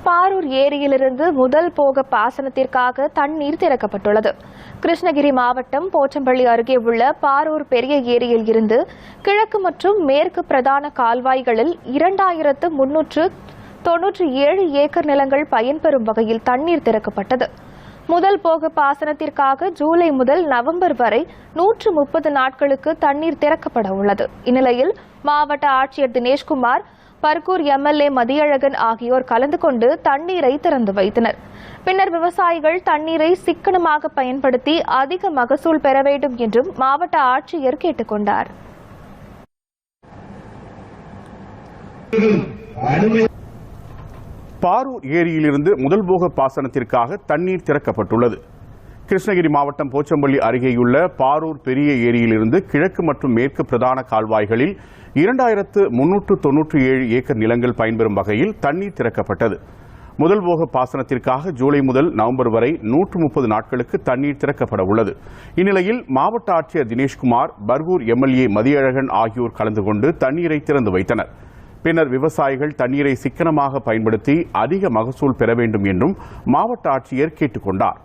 பாரூர் ஏரியிலிருந்து முதல் போக பாசனத்திற்காக தண்ணீர் திறக்கப்பட்டுள்ளது. கிருஷ்ணகிரி மாவட்டம் போச்சம்பள்ளி அருகே உள்ள பாரூர் பெரிய ஏரியில் இருந்து கிழக்கு மற்றும் மேற்கு பிரதான கால்வாய்களில் 2397 ஏக்கர் நிலங்கள் பயன்பெறும் வகையில் தண்ணீர் திறக்கப்பட்டது. முதல் போக பாசனத்திற்காக ஜூலை முதல் நவம்பர் வரை 130 நாட்களுக்கு தண்ணீர் திறக்கப்பட உள்ளது. இந்நிலையில் மாவட்ட ஆட்சியர் தினேஷ்குமார், பர்கூர் எம்எல்ஏ மதியழகன் ஆகியோர் கலந்து கொண்டு தண்ணீரை திறந்து வைத்தனர். பின்னர் விவசாயிகள் தண்ணீரை சிக்கனமாக பயன்படுத்தி அதிக மகசூல் பெற வேண்டும் என்றும் மாவட்ட ஆட்சியர் கேட்டுக் கொண்டார். பாரூர் ஏரியிலிருந்து முதல் போக பாசனத்திற்காக தண்ணீர் திறக்கப்பட்டுள்ளது. கிருஷ்ணகிரி மாவட்டம் போச்சம்பள்ளி அருகேயுள்ள பாரூர் பெரிய ஏரியிலிருந்து கிழக்கு மற்றும் மேற்கு பிரதான கால்வாய்களில் 2397 ஏக்கர் நிலங்கள் பயன்பெறும் வகையில் தண்ணீர் திறக்கப்பட்டது. முதல் போக பாசனத்திற்காக ஜூலை முதல் நவம்பர் வரை 130 நாட்களுக்கு தண்ணீர் திறக்கப்பட உள்ளது. இந்நிலையில் மாவட்ட ஆட்சியர் தினேஷ்குமார், பர்கூர் எம்எல்ஏ மதியழகன் ஆகியோர் கலந்து கொண்டு தண்ணீரை திறந்து வைத்தனர். பின்னர் விவசாயிகள் தண்ணீரை சிக்கனமாக பயன்படுத்தி அதிக மகசூல் பெற வேண்டும் என்றும் மாவட்ட ஆட்சியர் கேட்டுக் கொண்டார்.